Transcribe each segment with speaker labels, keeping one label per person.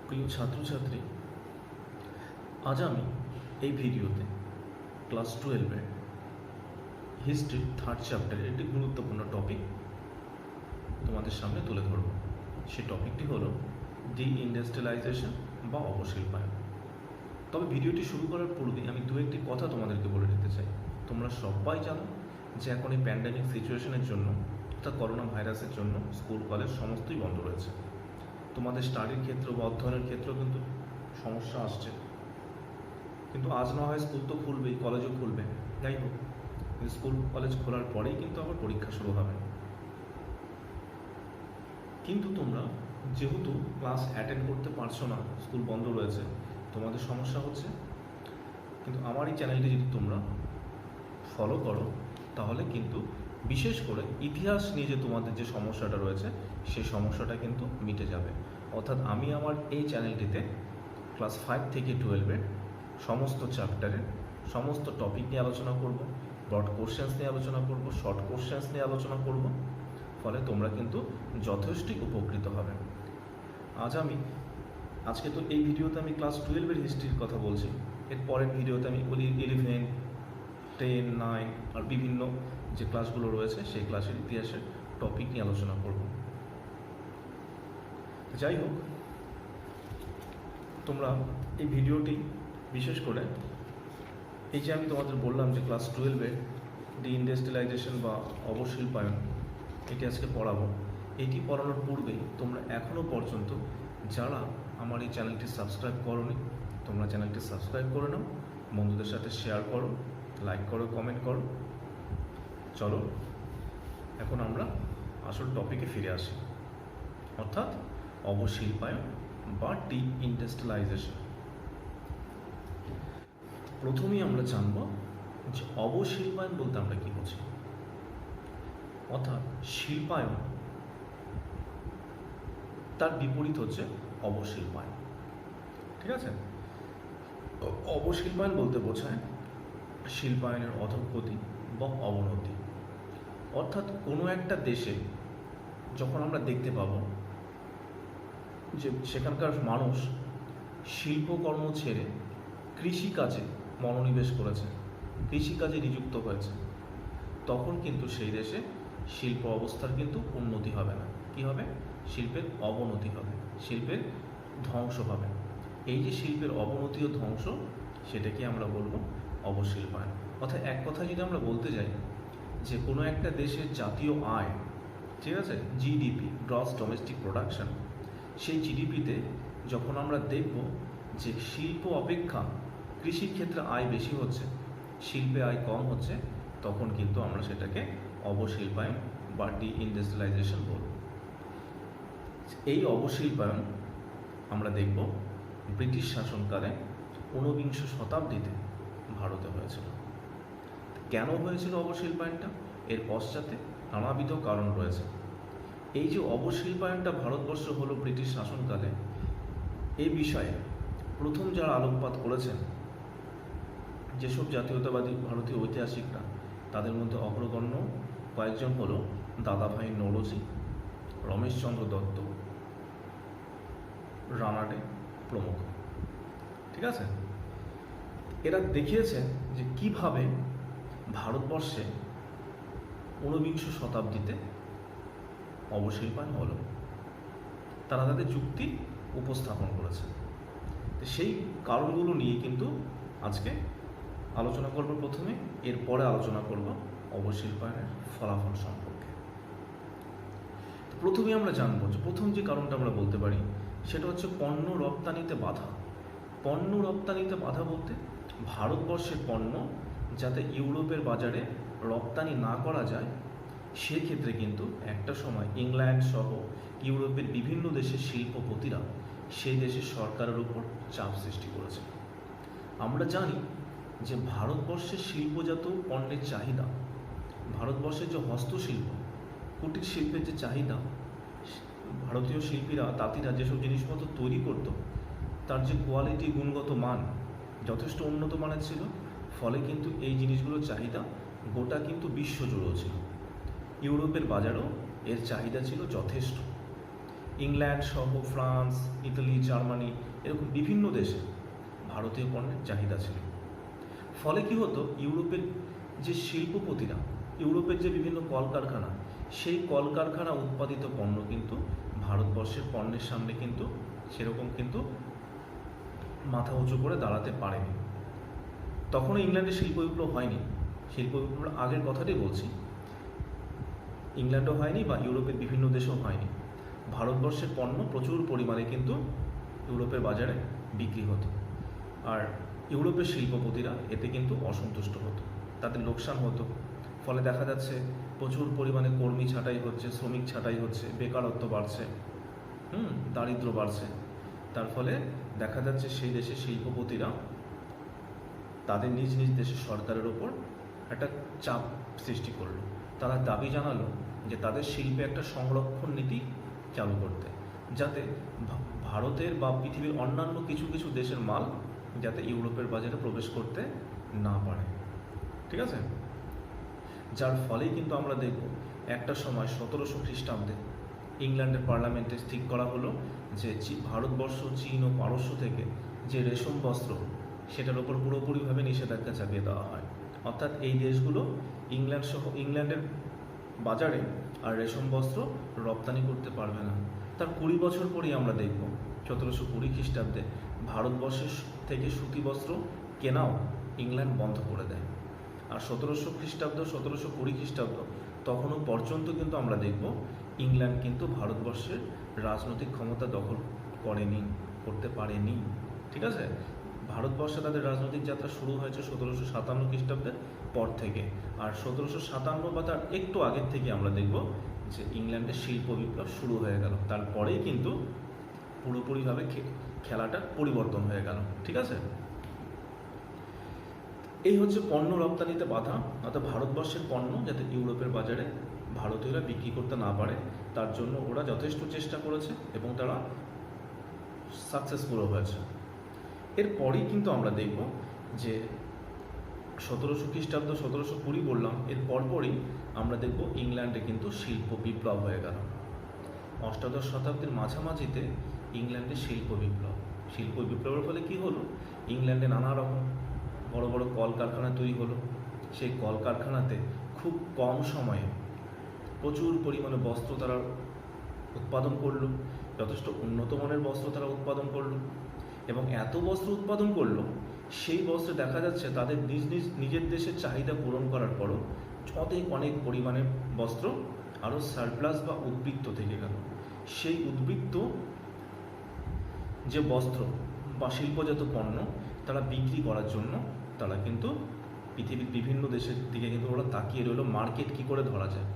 Speaker 1: প্রিয় ছাত্রছাত্রী, আজ আমি এই ভিডিওতে ক্লাস 12-এর হিস্ট্রির 3rd চ্যাপ্টারের একটি গুরুত্বপূর্ণ টপিক তোমাদের সামনে তুলে ধরব। সেই টপিকটি হলো ডিইন্ডাস্ট্রিয়ালাইজেশন বা অবশিল্পায়ন। তবে ভিডিওটি শুরু করার পূর্বে আমি একটি কথা তোমাদেরকে বলে দিতে চাই। তোমরা সবাই জানো যে এখন এই প্যান্ডেমিক সিচুয়েশনের জন্য অর্থাৎ করোনা ভাইরাসের জন্য স্কুল কলেজ সমস্তই বন্ধ রয়েছে। তোমাদের স্টাডির ক্ষেত্র বা অধ্যয়নের ক্ষেত্রেও কিন্তু সমস্যা আসছে। কিন্তু আজ না হয় স্কুল তো খুলবেই, কলেজও খুলবে, যাই হোক স্কুল কলেজ খোলার পরেই কিন্তু আবার পরীক্ষা শুরু হবে। কিন্তু তোমরা যেহেতু ক্লাস অ্যাটেন্ড করতে পারছো না, স্কুল বন্ধ রয়েছে, তোমাদের সমস্যা হচ্ছে। কিন্তু আমার এই চ্যানেলটি যদি তোমরা ফলো করো তাহলে কিন্তু বিশেষ করে ইতিহাস নিয়ে যে তোমাদের যে সমস্যাটা রয়েছে সেই সমস্যাটা কিন্তু মিটে যাবে। অর্থাৎ আমি আমার এই চ্যানেলটিতে ক্লাস 5 থেকে 12-এর সমস্ত চ্যাপ্টারের সমস্ত টপিক নিয়ে আলোচনা করব, ব্রড কোশ্চেন্স নিয়ে আলোচনা করব, শর্ট কোশ্চেন্স নিয়ে আলোচনা করব। ফলে তোমরা কিন্তু যথেষ্টই উপকৃত হবে। আজকে তো এই ভিডিওতে আমি ক্লাস 12-এর হিস্ট্রির কথা বলছি। এর পরের ভিডিওতে আমি 11, 10, 9 আর বিভিন্ন যে ক্লাসগুলো রয়েছে সেই ক্লাসের ইতিহাসের টপিক নিয়ে আলোচনা করব। যাই হোক, তোমরা এই ভিডিওটি বিশেষ করে এই যে আমি তোমাদের বললাম যে ক্লাস 12-এর ডিইন্ডাস্ট্রিয়ালাইজেশন বা অবশিল্পায়ন এটি আজকে পড়াবো। এটি পড়ানোর পূর্বেই তোমরা এখনও পর্যন্ত যারা আমার এই চ্যানেলটি সাবস্ক্রাইব করোনি, তোমরা চ্যানেলটি সাবস্ক্রাইব করে নাও, বন্ধুদের সাথে শেয়ার করো, লাইক করো, কমেন্ট করো। চলো এখন আমরা আসল টপিকে ফিরে আসি, অর্থাৎ অবশিল্পায়ন বা ডিইন্ডাস্ট্রিয়ালাইজেশন। প্রথমেই আমরা জানব যে অবশিল্পায়ন বলতে আমরা কি বুঝি। অর্থাৎ শিল্পায়ন, তার বিপরীত হচ্ছে অবশিল্পায়ন। ঠিক আছে? অবশিল্পায়ন বলতে বোঝায় শিল্পায়নের অধঃপতন বা অবনতি। অর্থাৎ কোনো একটা দেশে যখন আমরা দেখতে পাবো যে সেখানকার মানুষ শিল্পকর্ম ছেড়ে কৃষিকাজে মনোনিবেশ করেছে, কৃষিকাজে নিযুক্ত হয়েছে, তখন কিন্তু সেই দেশে শিল্প অবস্থার কিন্তু উন্নতি হবে না। কি হবে? শিল্পের অবনতি হবে, শিল্পের ধ্বংস হবে। এই যে শিল্পের অবনতি ও ধ্বংস, সেটাকে আমরা বলবো অবশিল্পায়ন। অর্থাৎ এক কথায় যদি আমরা বলতে যাই যে কোনো একটা দেশের জাতীয় আয়, ঠিক আছে, জিডিপি, গ্রস ডোমেস্টিক প্রোডাকশন, সেই জিডিপিতে যখন আমরা দেখব যে শিল্প অপেক্ষা কৃষিক্ষেত্রে আয় বেশি হচ্ছে, শিল্পে আয় কম হচ্ছে, তখন কিন্তু আমরা সেটাকে অবশিল্পায়ন বা ডিইন্ডাস্ট্রিয়ালাইজেশন বলব। এই অবশিল্পায়ন আমরা দেখব ব্রিটিশ শাসনকালে 19বিংশ শতাব্দীতে ভারতে হয়েছিল। কেন হয়েছিল অবশিল্পায়নটা? এর পশ্চাতে নানাবিধ কারণ রয়েছে। এই যে অবশিল্পায়নটা ভারতবর্ষ হলো ব্রিটিশ শাসনকালে, এই বিষয়ে প্রথম যারা আলোকপাত করেছেন যেসব জাতীয়তাবাদী ভারতীয় ঐতিহাসিকরা, তাদের মধ্যে অগ্রগণ্য কয়েকজন হলো দাদাভাই নওরোজি, রমেশচন্দ্র দত্ত, রানাডে প্রমুখ। ঠিক আছে? এরা দেখিয়েছে যে কিভাবে ভারতবর্ষে 19বিংশ শতাব্দীতে অবশিল্পায়ন হলো। তারা তাদের যুক্তি উপস্থাপন করেছে। সেই কারণগুলো নিয়ে কিন্তু আজকে আলোচনা করব প্রথমে, এরপরে আলোচনা করব অবশিল্পায়নের ফলাফল সম্পর্কে। প্রথমে আমরা জানবো যে প্রথম যে কারণটা আমরা বলতে পারি সেটা হচ্ছে পণ্য রপ্তানিতে বাধা। পণ্য রপ্তানিতে বাধা বলতে ভারতবর্ষের পণ্য যাতে ইউরোপের বাজারে রপ্তানি না করা যায়, সেক্ষেত্রে কিন্তু একটা সময় ইংল্যান্ড সহ ইউরোপের বিভিন্ন দেশের শিল্পপতিরা সেই দেশের সরকারের উপর চাপ সৃষ্টি করেছে। আমরা জানি যে ভারতবর্ষের শিল্পজাত পণ্যের চাহিদা, ভারতবর্ষের যে হস্তশিল্প, কুটির শিল্পের যে চাহিদা, ভারতীয় শিল্পীরা, তাঁতিরা যেসব জিনিসপত্র তৈরি করত, তার যে কোয়ালিটি, গুণগত মান যথেষ্ট উন্নত মানের ছিল। ফলে কিন্তু এই জিনিসগুলোর চাহিদা গোটা কিন্তু বিশ্বজুড়েও ছিল, ইউরোপের বাজারেও এর চাহিদা ছিল যথেষ্ট। ইংল্যান্ড সহ ফ্রান্স, ইতালি, জার্মানি এরকম বিভিন্ন দেশে ভারতীয় পণ্যের চাহিদা ছিল। ফলে কি হতো, ইউরোপের যে শিল্পপতিরা, ইউরোপের যে বিভিন্ন কলকারখানা, সেই কলকারখানা উৎপাদিত পণ্য কিন্তু ভারতবর্ষের পণ্যের সামনে কিন্তু সেরকম কিন্তু মাথা উঁচু করে দাঁড়াতে পারেনি। তখনও ইংল্যান্ডে শিল্প বিপ্লব হয়নি, শিল্প বিপ্লবের আগের কথাটাই বলছি। ইংল্যান্ডও হয়নি বা ইউরোপের বিভিন্ন দেশেও হয়নি। ভারতবর্ষের পণ্য প্রচুর পরিমাণে কিন্তু ইউরোপের বাজারে বিক্রি হতো, আর ইউরোপের শিল্পপতিরা এতে কিন্তু অসন্তুষ্ট হতো, তাদের লোকসান হতো। ফলে দেখা যাচ্ছে প্রচুর পরিমাণে কর্মী ছাঁটাই হচ্ছে, শ্রমিক ছাঁটাই হচ্ছে, বেকারত্ব বাড়ছে, দারিদ্র্য বাড়ছে। তার ফলে দেখা যাচ্ছে সেই দেশের শিল্পপতিরা তাদের নিজ নিজ দেশের সরকারের ওপর একটা চাপ সৃষ্টি করলো। তারা দাবি জানালো যে তাদের শিল্পে একটা সংরক্ষণ নীতি চালু করতে, যাতে ভারতের বা পৃথিবীর অন্যান্য কিছু কিছু দেশের মাল যাতে ইউরোপের বাজারে প্রবেশ করতে না পারে। ঠিক আছে, যার ফলেই কিন্তু আমরা দেখব একটা সময় 1700 খ্রিস্টাব্দে ইংল্যান্ডের পার্লামেন্টে ঠিক করা হলো যে ভারতবর্ষ, চীন ও পারস্য থেকে যে রেশম বস্ত্র, সেটার ওপর পুরোপুরিভাবে নিষেধাজ্ঞা চাপিয়ে দেওয়া হয়। অর্থাৎ এই দেশগুলো ইংল্যান্ডের বাজারে আর রেশম বস্ত্র রপ্তানি করতে পারবে না। তার 20 বছর পরেই আমরা দেখব 1720 খ্রিস্টাব্দে ভারতবর্ষের থেকে সুতি বস্ত্র কেনাও ইংল্যান্ড বন্ধ করে দেয়। আর 1700 খ্রিস্টাব্দ, 1720 খ্রিস্টাব্দ তখনও পর্যন্ত কিন্তু আমরা দেখব ইংল্যান্ড কিন্তু ভারতবর্ষের রাজনৈতিক ক্ষমতা দখল করতে পারেনি। ঠিক আছে, ভারতবর্ষে তাদের রাজনৈতিক যাত্রা শুরু হয়েছে 1757 খ্রিস্টাব্দের পর থেকে। আর 1757 বা তার একটু আগের থেকে আমরা দেখব যে ইংল্যান্ডের শিল্প বিপ্লব শুরু হয়ে গেল। তারপরেই কিন্তু পুরোপুরিভাবে খেলাটা পরিবর্তন হয়ে গেল। ঠিক আছে, এই হচ্ছে পণ্য রপ্তানিতে বাধা, অর্থাৎ ভারতবর্ষের পণ্য যাতে ইউরোপের বাজারে ভারতীয়রা বিক্রি করতে না পারে, তার জন্য ওরা যথেষ্ট চেষ্টা করেছে এবং তারা সাকসেসফুলও হয়েছে। এরপরেই কিন্তু আমরা দেখব যে 1700 খ্রিস্টাব্দ, 1720 বললাম, এর পরপরই আমরা দেখব ইংল্যান্ডে কিন্তু শিল্প বিপ্লব হয়ে গেল। অষ্টাদশ শতাব্দীর মাঝামাঝিতে ইংল্যান্ডে শিল্প বিপ্লবের ফলে কি হলো, ইংল্যান্ডে নানা রকম বড় বড় কলকারখানা তৈরি হলো। সেই কলকারখানাতে খুব কম সময়ে প্রচুর পরিমাণে বস্ত্র তারা উৎপাদন করলো, যথেষ্ট উন্নত মানের বস্ত্র তারা উৎপাদন করলো, এবং এত বস্ত্র উৎপাদন করলো সেই বস্ত্রে দেখা যাচ্ছে তাদের নিজের দেশের চাহিদা পূরণ করার পরও অনেক পরিমাণে বস্ত্র আরও সারপ্লাস বা উদ্বৃত্ত থেকে গেল। সেই উদ্বৃত্ত যে বস্ত্র বা শিল্পজাত পণ্য তারা বিক্রি করার জন্য তারা কিন্তু পৃথিবীর বিভিন্ন দেশের দিকে কিন্তু ওরা তাকিয়ে রইল, মার্কেট কী করে ধরা যায়।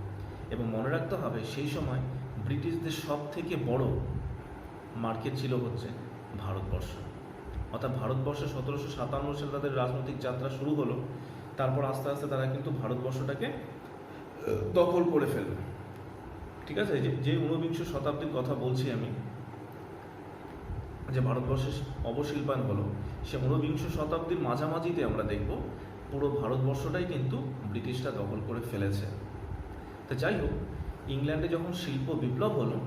Speaker 1: এবং মনে রাখতে হবে সেই সময় ব্রিটিশদের সব থেকে বড় মার্কেট ছিল হচ্ছে ভারতবর্ষ। অর্থাৎ ভারতবর্ষে 1757 সালে তাদের রাজনৈতিক যাত্রা শুরু হলো, তারপর আস্তে আস্তে তারা কিন্তু ভারতবর্ষটাকে দখল করে ফেলল। ঠিক আছে, যে 19বিংশ শতাব্দীর কথা বলছি আমি, যে ভারতবর্ষের অবশিল্পায়ন হলো, সে 19বিংশ শতাব্দীর মাঝামাঝিতে আমরা দেখব পুরো ভারতবর্ষটাই কিন্তু ব্রিটিশরা দখল করে ফেলেছে। তো যাই হোক, ইংল্যান্ডে যখন শিল্প বিপ্লব হলো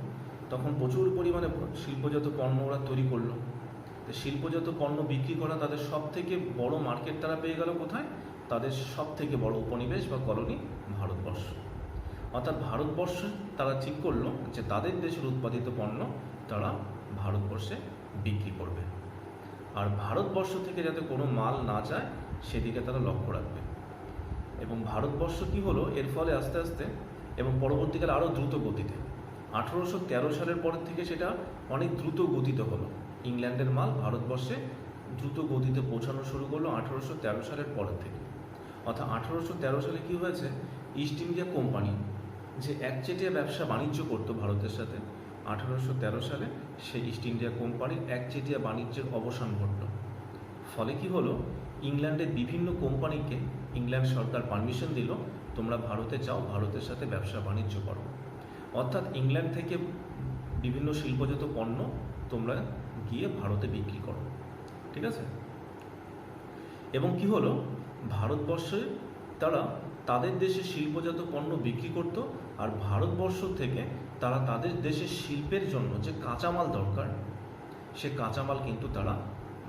Speaker 1: তখন প্রচুর পরিমাণে শিল্পজাত পণ্য ওরা তৈরি করলো। তো শিল্পজাত পণ্য বিক্রি করা তাদের সব থেকে বড় মার্কেট তারা পেয়ে গেল কোথায়, তাদের সব থেকে বড় উপনিবেশ বা কলোনি ভারতবর্ষ। অর্থাৎ ভারতবর্ষে তারা ঠিক করলো যে তাদের দেশের উৎপাদিত পণ্য তারা ভারতবর্ষে বিক্রি করবে, আর ভারতবর্ষ থেকে যাতে কোনো মাল না যায় সেদিকে তারা লক্ষ্য রাখবে। এবং ভারতবর্ষ কি হলো এর ফলে আস্তে আস্তে এবং পরবর্তীকালে আরও দ্রুত গতিতে 1813 সালের পর থেকে সেটা অনেক দ্রুত গতিতে হলো। ইংল্যান্ডের মাল ভারতবর্ষে দ্রুত গতিতে পৌঁছানো শুরু করলো 1813 সালের পর থেকে। অর্থাৎ 1813 সালে কি হয়েছে, ইস্ট ইন্ডিয়া কোম্পানি যে একচেটিয়া ব্যবসা বাণিজ্য করতো ভারতের সাথে, 1813 সালে সেই ইস্ট ইন্ডিয়া কোম্পানির একচেটিয়া বাণিজ্যের অবসান ঘটল। ফলে কি হলো, ইংল্যান্ডের বিভিন্ন কোম্পানিকে ইংল্যান্ড সরকার পারমিশন দিল, তোমরা ভারতে যাও, ভারতের সাথে ব্যবসা বাণিজ্য করো। অর্থাৎ ইংল্যান্ড থেকে বিভিন্ন শিল্পজাত পণ্য তোমরা গিয়ে ভারতে বিক্রি করো। ঠিক আছে, এবং কি হলো, ভারতবর্ষে তারা তাদের দেশে শিল্পজাত পণ্য বিক্রি করত, আর ভারতবর্ষ থেকে তারা তাদের দেশের শিল্পের জন্য যে কাঁচামাল দরকার সে কাঁচামাল কিন্তু তারা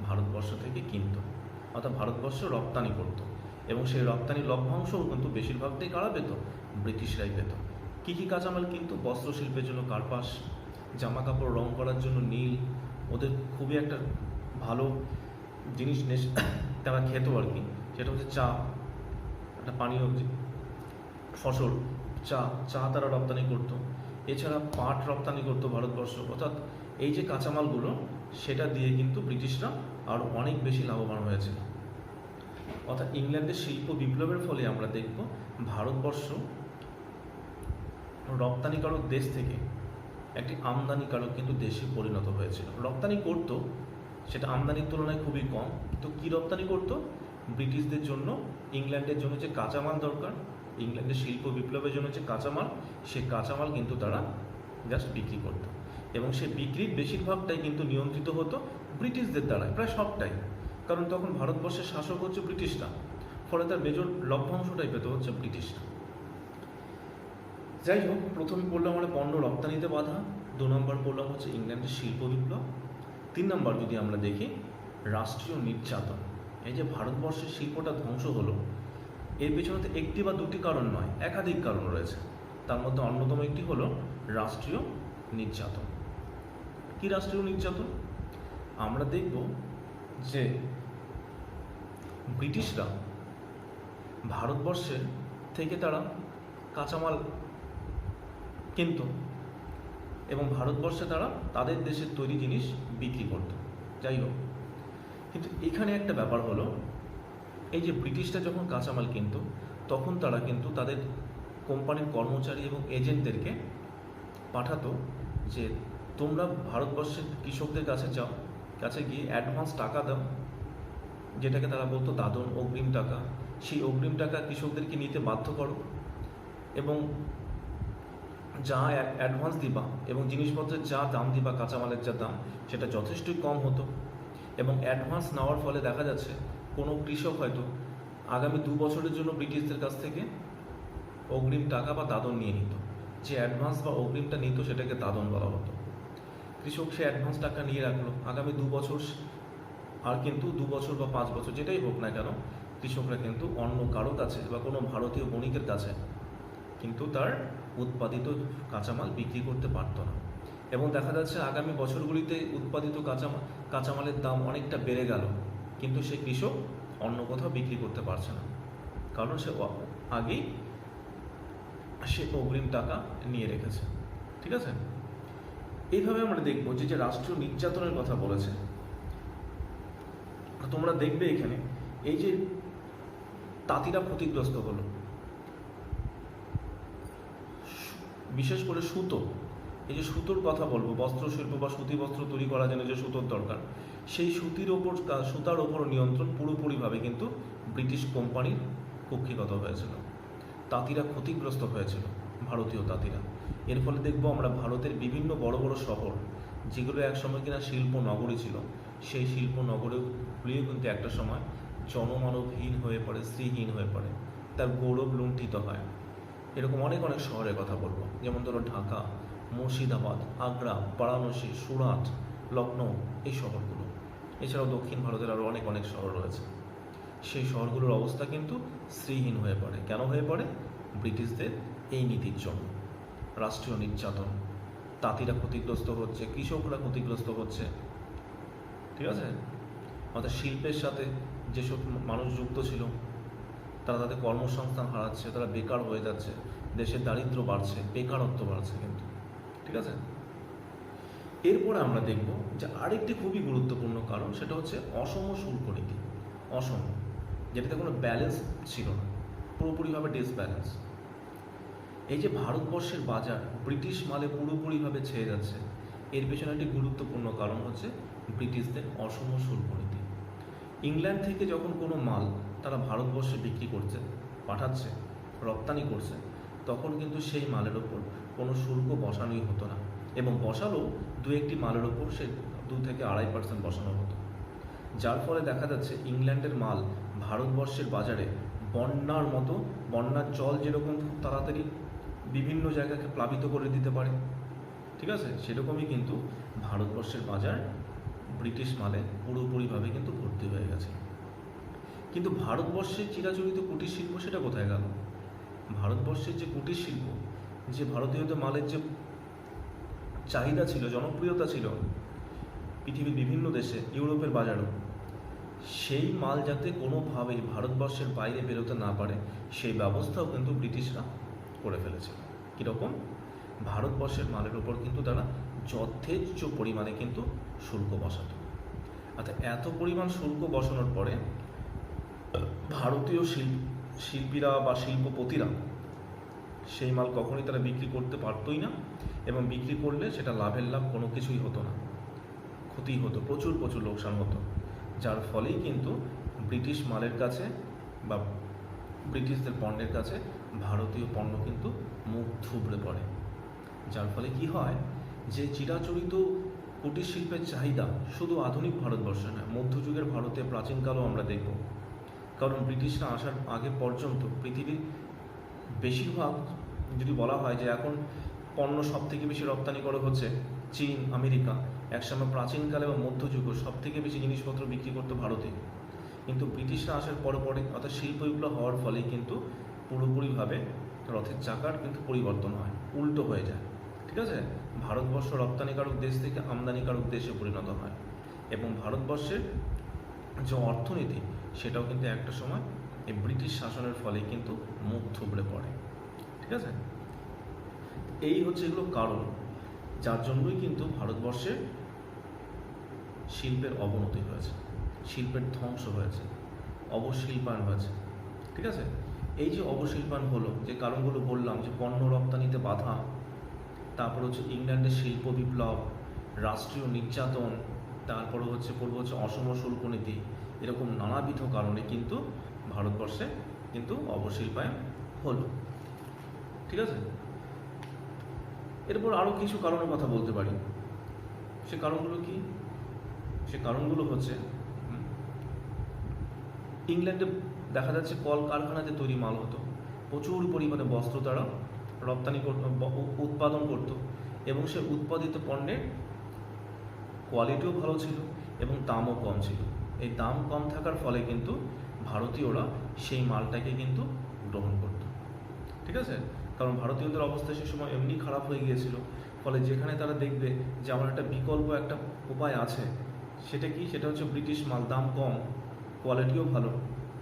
Speaker 1: ভারতবর্ষ থেকে কিনত, অর্থাৎ ভারতবর্ষ রপ্তানি করত, এবং সেই রপ্তানি লভ্যাংশও কিন্তু বেশিরভাগটাই কারা পেত? ব্রিটিশরাই পেত। কী কী কাঁচামাল কিন্তু? বস্ত্রশিল্পের জন্য কার্পাস, জামা কাপড় রং করার জন্য নীল, ওদের খুবই একটা ভালো জিনিস তারা খেত আর কি, সেটা হচ্ছে চা, একটা পানীয় ফসল চা, চা তারা রপ্তানি করত। এছাড়া পাট রপ্তানি করতো ভারতবর্ষ। অর্থাৎ এই যে কাঁচামালগুলো সেটা দিয়ে কিন্তু ব্রিটিশরা আরও অনেক বেশি লাভবান হয়েছিল। অর্থাৎ ইংল্যান্ডের শিল্প বিপ্লবের ফলে আমরা দেখব ভারতবর্ষ রপ্তানিকারক দেশ থেকে একটি আমদানিকারক কিন্তু দেশে পরিণত হয়েছিল। রপ্তানি করত, সেটা আমদানির তুলনায় খুবই কম। তো কী রপ্তানি করত? ব্রিটিশদের জন্য ইংল্যান্ডের জন্য যে কাঁচামাল দরকার, ইংল্যান্ডের শিল্প বিপ্লবের জন্য যে কাঁচামাল, সে কাঁচামাল কিন্তু তারা জাস্ট বিক্রি করত, এবং সে বিক্রির বেশিরভাগটাই কিন্তু নিয়ন্ত্রিত হতো ব্রিটিশদের দ্বারাই, প্রায় সবটাই। কারণ তখন ভারতবর্ষের শাসক হচ্ছে ব্রিটিশরা, ফলে তার মেজর লভ্যাংশটাই পেত হচ্ছে ব্রিটিশরা। যাই হোক, প্রথমে পড়লাম আমরা পণ্য রপ্তানিতে বাধা, 2 নম্বর পড়লাম হচ্ছে ইংল্যান্ডের শিল্প বিপ্লব, 3 নম্বর যদি আমরা দেখি রাষ্ট্রীয় নির্যাতন। এই যে ভারতবর্ষের শিল্পটা ধ্বংস হলো, এর পেছনে তো একটি বা দুটি কারণ নয়, একাধিক কারণ রয়েছে। তার মধ্যে অন্যতম একটি হলো রাষ্ট্রীয় নির্যাতন। কি রাষ্ট্রীয় নির্যাতন? আমরা দেখব যে ব্রিটিশরা ভারতবর্ষের থেকে তারা কাঁচামাল কিনত, এবং ভারতবর্ষে তারা তাদের দেশের তৈরি জিনিস বিক্রি করত। যাই হোক, কিন্তু এখানে একটা ব্যাপার হলো, এই যে ব্রিটিশরা যখন কাঁচামাল কিনত, তখন তারা কিন্তু তাদের কোম্পানির কর্মচারী এবং এজেন্টদেরকে পাঠাতো যে তোমরা ভারতবর্ষের কৃষকদের কাছে যাও, কাছে গিয়ে অ্যাডভান্স টাকা দাও, যেটাকে তারা বলতো দাদন, অগ্রিম টাকা। সেই অগ্রিম টাকা কৃষকদেরকে নিতে বাধ্য করো, এবং যা অ্যাডভান্স দিবা এবং জিনিসপত্রের যা দাম দিবা, কাঁচামালের যা দাম, সেটা যথেষ্টই কম হতো। এবং অ্যাডভান্স নেওয়ার ফলে দেখা যাচ্ছে কোনো কৃষক হয়তো আগামী 2 বছরের জন্য ব্রিটিশদের কাছ থেকে অগ্রিম টাকা বা দাদন নিয়ে নিত। যে অ্যাডভান্স বা অগ্রিমটা নিত সেটাকে দাদন বলা হতো। কৃষক সে অ্যাডভান্স টাকা নিয়ে রাখলো আগামী 2 বছর, আর কিন্তু 2 বছর বা 5 বছর যেটাই হোক না কেন, কৃষকরা কিন্তু অন্য কারো কাছে বা কোনো ভারতীয় বণিকের কাছে কিন্তু তার উৎপাদিত কাঁচামাল বিক্রি করতে পারতো না। এবং দেখা যাচ্ছে আগামী বছরগুলিতে উৎপাদিত কাঁচামালের দাম অনেকটা বেড়ে গেল, কিন্তু সে কৃষক অন্য কোথাও বিক্রি করতে পারছে না, কারণ সে আগেই সে অগ্রিম টাকা নিয়ে রেখেছে। ঠিক আছে, এইভাবে আমরা দেখবো যে রাষ্ট্রীয় নির্যাতনের কথা বলেছে। তোমরা দেখবে এখানে এই যে তাঁতিরা ক্ষতিগ্রস্ত হলো, বিশেষ করে সুতো, এই যে সুতোর কথা বলবো, বস্ত্রশিল্প বা সুতি বস্ত্র তৈরি করার জন্য যে সুতোর দরকার, সেই সুতার ওপর নিয়ন্ত্রণ পুরোপুরিভাবে কিন্তু ব্রিটিশ কোম্পানির কক্ষিগত হয়েছিল। তাঁতিরা ক্ষতিগ্রস্ত হয়েছিল, ভারতীয় তাঁতিরা। এর ফলে দেখবো আমরা ভারতের বিভিন্ন বড় বড় শহর, যেগুলো একসময় কিনা শিল্প নগরী ছিল, সেই শিল্প নগরীগুলিও কিন্তু একটা সময় জনমানবহীন হয়ে পড়ে, শ্রীহীন হয়ে পড়ে, তার গৌরব লুণ্ঠিত হয়। এরকম অনেক অনেক শহরের কথা বলবো, যেমন ধরো ঢাকা, মুর্শিদাবাদ, আগ্রা, বারাণসী, সুরাট, লখনৌ, এই শহরগুলো। এছাড়াও দক্ষিণ ভারতের আরও অনেক অনেক শহর রয়েছে। সেই শহরগুলোর অবস্থা কিন্তু শ্রীহীন হয়ে পড়ে। কেন হয়ে পড়ে? ব্রিটিশদের এই নীতির জন্য। রাষ্ট্রীয় নির্যাতন, তাঁতিরা ক্ষতিগ্রস্ত হচ্ছে, কৃষকরা ক্ষতিগ্রস্ত হচ্ছে। ঠিক আছে, অর্থাৎ শিল্পের সাথে যেসব মানুষ যুক্ত ছিল তারা তাদের কর্মসংস্থান হারাচ্ছে, তারা বেকার হয়ে যাচ্ছে, দেশের দারিদ্র্য বাড়ছে, বেকারত্ব বাড়ছে কিন্তু। ঠিক আছে, এরপরে আমরা দেখব যে আরেকটি খুবই গুরুত্বপূর্ণ কারণ, সেটা হচ্ছে অসম শুল্ক নীতি। অসম, যেটাতে কোনো ব্যালেন্স ছিল না, পুরোপুরিভাবে ডিসব্যালেন্স। এই যে ভারতবর্ষের বাজার ব্রিটিশ মালে পুরোপুরিভাবে ছেয়ে যাচ্ছে, এর পেছনে একটি গুরুত্বপূর্ণ কারণ হচ্ছে ব্রিটিশদের অসম শুল্ক নীতি। ইংল্যান্ড থেকে যখন কোনো মাল তারা ভারতবর্ষে বিক্রি করছে, পাঠাচ্ছে, রপ্তানি করছে, তখন কিন্তু সেই মালের ওপর কোনো শুল্ক বসানোই হতো না, এবং বসালেও 2-1টি মালের ওপর সে 2 থেকে 2.5% বসানো হতো। যার ফলে দেখা যাচ্ছে ইংল্যান্ডের মাল ভারতবর্ষের বাজারে বন্যার জল যেরকম খুব তাড়াতাড়ি বিভিন্ন জায়গাকে প্লাবিত করে দিতে পারে, ঠিক আছে, সেরকমই কিন্তু ভারতবর্ষের বাজার ব্রিটিশ মালে পুরোপুরিভাবে কিন্তু ভর্তি হয়ে গেছে। কিন্তু ভারতবর্ষের চিরাচরিত কুটির শিল্প সেটা কোথায় গেল? ভারতবর্ষের যে কুটির শিল্প, যে ভারতীয়দের মালের যে চাহিদা ছিল, জনপ্রিয়তা ছিল পৃথিবীর বিভিন্ন দেশে, ইউরোপের বাজারও, সেই মাল যাতে কোনোভাবেই ভারতবর্ষের বাইরে বেরোতে না পারে সেই ব্যবস্থাও কিন্তু ব্রিটিশরা করে ফেলেছিল। কীরকম? ভারতবর্ষের মালের ওপর কিন্তু তারা যথেচ্ছ পরিমাণে কিন্তু শুল্ক বসাত। অর্থাৎ এত পরিমাণ শুল্ক বসানোর পরে ভারতীয় শিল্পীরা বা শিল্পপতিরা সেই মাল কখনোই তারা বিক্রি করতে পারতই না, এবং বিক্রি করলে সেটা লাভের লাভ কোনো কিছুই হতো না, ক্ষতি হতো, প্রচুর প্রচুর লোকসান হতো। যার ফলেই কিন্তু ব্রিটিশ মালের কাছে বা ব্রিটিশদের পণ্যের কাছে ভারতীয় পণ্য কিন্তু মুখ থুবড়ে পড়ে। যার ফলে কি হয়, যে চিরাচরিত কুটির শিল্পের চাহিদা শুধু আধুনিক ভারতবর্ষে নয়, মধ্যযুগের ভারতে প্রাচীনকালেও আমরা দেখব। কারণ ব্রিটিশরা আসার আগে পর্যন্ত পৃথিবীর বেশিরভাগ, যদি বলা হয় যে এখন পণ্য সব থেকে বেশি রপ্তানি করা হচ্ছে চীন, আমেরিকা, একসময় প্রাচীনকালে বা মধ্যযুগে সব থেকে বেশি জিনিসপত্র বিক্রি করতো ভারতে। কিন্তু ব্রিটিশরা আসার পরে অর্থাৎ শিল্প বিপ্লব হওয়ার ফলেই কিন্তু পুরোপুরিভাবে রথের চাকার কিন্তু পরিবর্তন হয়, উল্টো হয়ে যায়। ঠিক আছে, ভারতবর্ষ রপ্তানিকারক দেশ থেকে আমদানিকারক দেশে পরিণত হয়, এবং ভারতবর্ষের যে অর্থনীতি সেটাও কিন্তু একটা সময় এই ব্রিটিশ শাসনের ফলে কিন্তু মুখ থুবড়ে পড়ে। ঠিক আছে, এই হচ্ছে এগুলো কারণ, যার জন্যই কিন্তু ভারতবর্ষে শিল্পের অবনতি হয়েছে, শিল্পের ধ্বংস হয়েছে, অবশিল্পায়ন হয়েছে। ঠিক আছে, এই যে অবশিল্পায়ন হলো, যে কারণগুলো বললাম, যে পণ্য রপ্তানিতে বাধা, তারপর হচ্ছে ইংল্যান্ডের শিল্প বিপ্লব, রাষ্ট্রীয় নির্যাতন, তারপরে হচ্ছে অসম শুল্ক নীতি, এরকম নানাবিধ কারণে কিন্তু ভারতবর্ষে কিন্তু অবশিল্পায়ন হলো। ঠিক আছে, এরপর আরও কিছু কারণের কথা বলতে পারি। সে কারণগুলো কি? সে কারণগুলো হচ্ছে, ইংল্যান্ডে দেখা যাচ্ছে কলকারখানাতে তৈরি মাল হতো, প্রচুর পরিমাণে বস্ত্র তারা রপ্তানি উৎপাদন করত, এবং সে উৎপাদিত পণ্যের কোয়ালিটিও ভালো ছিল এবং দামও কম ছিল। এই দাম কম থাকার ফলে কিন্তু ভারতীয়রা সেই মালটাকে কিন্তু গ্রহণ করত। ঠিক আছে, কারণ ভারতীয়দের অবস্থা সে সময় এমনি খারাপ হয়ে গিয়েছিল, ফলে যেখানে তারা দেখবে যে আমার একটা বিকল্প একটা উপায় আছে, সেটা কি? সেটা হচ্ছে ব্রিটিশ মাল, দাম কম, কোয়ালিটিও ভালো,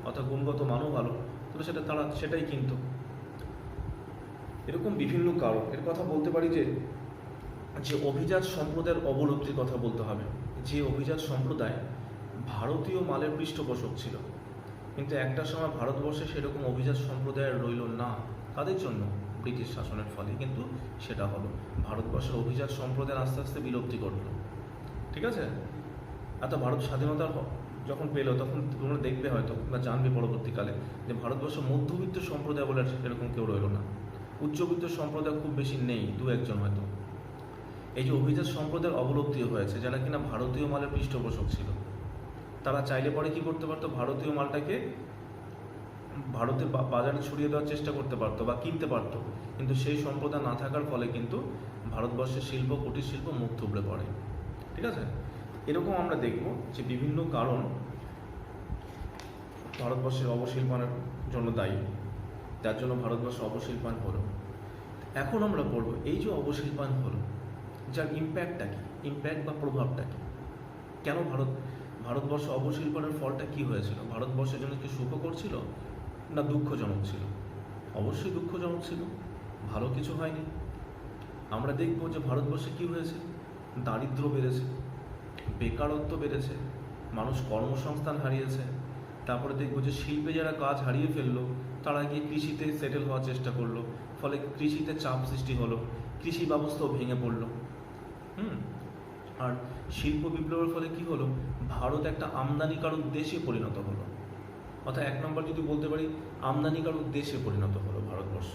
Speaker 1: অর্থাৎ গুণগত মানও ভালো, তাহলে তারা সেটাই কিনতো। এরকম বিভিন্ন কারণ। এর কথা বলতে পারি যে অভিজাত সম্প্রদায়ের অবলব্ধির কথা বলতে হবে। যে অভিজাত সম্প্রদায় ভারতীয় মালের পৃষ্ঠপোষক ছিল, কিন্তু একটা সময় ভারতবর্ষে সেরকম অভিজাত সম্প্রদায়ের রইল না। তাদের জন্য ব্রিটিশ শাসনের ফলে কিন্তু সেটা হলো, ভারতবর্ষের অভিজাত সম্প্রদায় আস্তে আস্তে বিলুপ্তি ঘটল। ঠিক আছে, এত ভারত স্বাধীনতা যখন পেল, তখন তোমরা দেখবে হয়তো বা জানবে পরবর্তীকালে যে ভারতবর্ষ মধ্যবিত্ত সম্প্রদায় বলে এরকম কেউ রইল না, উচ্চবিত্ত সম্প্রদায় খুব বেশি নেই, দু একজন হয়তো। এই যে অভিজাত সম্প্রদায়ের অবলুপ্তি হয়েছে, যারা কিনা ভারতীয় মালের পৃষ্ঠপোষক ছিল, তারা চাইলে পরে কি করতে পারতো, ভারতীয় মালটাকে ভারতের বাজারে ছড়িয়ে দেওয়ার চেষ্টা করতে পারতো বা কিনতে পারতো, কিন্তু সেই সম্প্রদায় না থাকার ফলে কিন্তু ভারতবর্ষের শিল্প, কুটির শিল্প মুখ থুবড়ে পড়ে। ঠিক আছে, এরকম আমরা দেখব যে বিভিন্ন কারণ ভারতবর্ষের অবশিল্পায়নের জন্য দায়ী, যার জন্য ভারতবর্ষ অবশিল্পায়ন হলো। এখন আমরা পড়ব এই যে অবশিল্পায়ন হলো, যার ইম্প্যাক্টটা কি, ইম্প্যাক্ট বা প্রভাবটা কি, কেন ভারতবর্ষ অবশিল্পায়নের ফলটা কি হয়েছিল, ভারতবর্ষের জন্য কি সুখকর ছিল না দুঃখজনক ছিল? অবশ্যই দুঃখজনক ছিল, ভালো কিছু হয়নি। আমরা দেখব যে ভারতবর্ষে কি হয়েছে, দারিদ্র্য বেড়েছে, বেকারত্ব বেড়েছে, মানুষ কর্মসংস্থান হারিয়েছে। তারপরে দেখব যে শিল্পে যারা কাজ হারিয়ে ফেললো, তারা গিয়ে কৃষিতে সেটেল হওয়ার চেষ্টা করলো, ফলে কৃষিতে চাপ সৃষ্টি হলো, কৃষি ব্যবস্থাও ভেঙে পড়লো। আর শিল্প বিপ্লবের ফলে কি হলো, ভারত একটা আমদানিকারক দেশে পরিণত হলো। অর্থাৎ এক নম্বর যদি বলতে পারি, আমদানিকারক দেশে পরিণত হলো ভারতবর্ষ।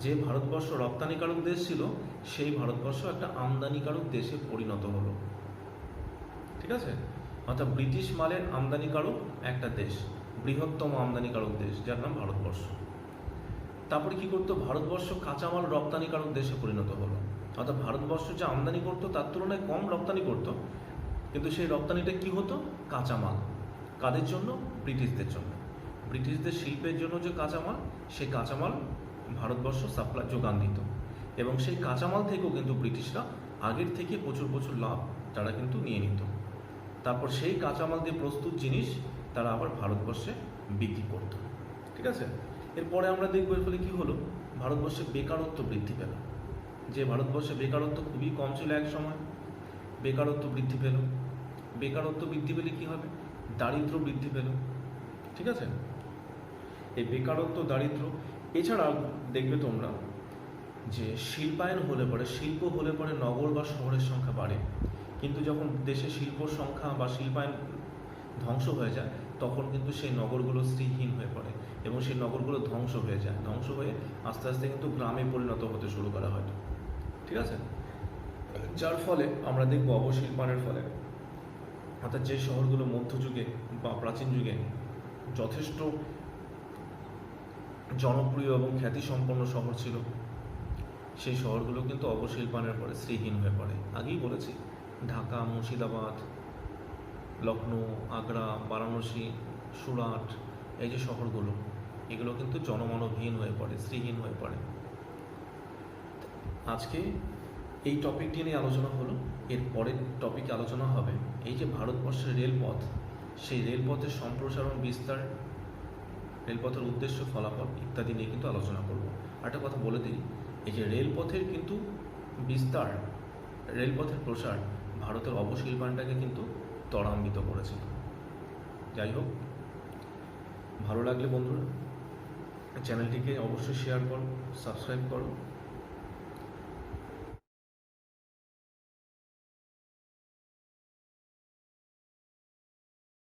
Speaker 1: যে ভারতবর্ষ রপ্তানিকারক দেশ ছিল, সেই ভারতবর্ষ একটা আমদানিকারক দেশে পরিণত হলো। ঠিক আছে, অর্থাৎ ব্রিটিশ মালের আমদানিকারক একটা দেশ, বৃহত্তম আমদানিকারক দেশ, যার নাম ভারতবর্ষ। তারপরে কি করতো, ভারতবর্ষ কাঁচামাল রপ্তানিকারক দেশে পরিণত হলো। অর্থাৎ ভারতবর্ষ যে আমদানি করতো তার তুলনায় কম রপ্তানি করতো, কিন্তু সেই রপ্তানিটা কি হতো? কাঁচামাল। কাদের জন্য? ব্রিটিশদের জন্য। ব্রিটিশদের শিল্পের জন্য যে কাঁচামাল, সেই কাঁচামাল ভারতবর্ষ সাপ্লাই যোগান দিত, এবং সেই কাঁচামাল থেকেও কিন্তু ব্রিটিশরা আগের থেকে প্রচুর প্রচুর লাভ তারা কিন্তু নিয়ে নিত। তারপর সেই কাঁচামাল দিয়ে প্রস্তুত জিনিস তারা আবার ভারতবর্ষে বিক্রি করত। ঠিক আছে, এরপরে আমরা দেখব এর ফলে কী হলো? ভারতবর্ষে বেকারত্ব বৃদ্ধি পেল। যে ভারতবর্ষে বেকারত্ব খুবই কম ছিল এক সময়, বেকারত্ব বৃদ্ধি পেল। বেকারত্ব বৃদ্ধি পেলে কী হবে? দারিদ্র্য বৃদ্ধি পেল। ঠিক আছে, এই বেকারত্ব, দারিদ্র্য, এছাড়া দেখবে তোমরা যে শিল্পায়ন হলে পরে, শিল্প হলে পরে নগর বা শহরের সংখ্যা বাড়ে, কিন্তু যখন দেশে শিল্পর সংখ্যা বা শিল্পায়ন ধ্বংস হয়ে যায়, তখন কিন্তু সেই নগরগুলো শ্রীহীন হয়ে পড়ে এবং সেই নগরগুলো ধ্বংস হয়ে যায়। ধ্বংস হয়ে আস্তে আস্তে কিন্তু গ্রামে পরিণত হতে শুরু করা হয়। ঠিক আছে, যার ফলে আমরা দেখব অবশিল্পায়নের ফলে, অর্থাৎ যে শহরগুলো মধ্যযুগে বা প্রাচীন যুগে যথেষ্ট জনপ্রিয় এবং খ্যাতিসম্পন্ন শহর ছিল, সেই শহরগুলো কিন্তু অবশিল্পায়নের পরে শ্রীহীন হয়ে পড়ে। আগেই বলেছি, ঢাকা, মুর্শিদাবাদ, লখনৌ, আগ্রা, বারাণসী, সুরাট, এই যে শহরগুলো, এগুলো কিন্তু জনমানবহীন হয়ে পড়ে, শ্রীহীন হয়ে পড়ে। আজকে এই টপিকটি নিয়ে আলোচনা হলো। এর পরের টপিকে আলোচনা হবে এই যে ভারতবর্ষের রেলপথ, সেই রেলপথের সম্প্রসারণ, বিস্তার, রেলপথের উদ্দেশ্য, ফলাফল ইত্যাদি নিয়ে কিন্তু আলোচনা করব। একটা কথা বলে দিই, এই যে রেলপথের কিন্তু বিস্তার, রেলপথের প্রসার ভারতের অবশিল্পায়নটাকে কিন্তু ত্বরান্বিত করেছিল। যাই হোক, ভালো লাগলে বন্ধুরা চ্যানেলটিকে অবশ্যই শেয়ার করো, সাবস্ক্রাইব করো।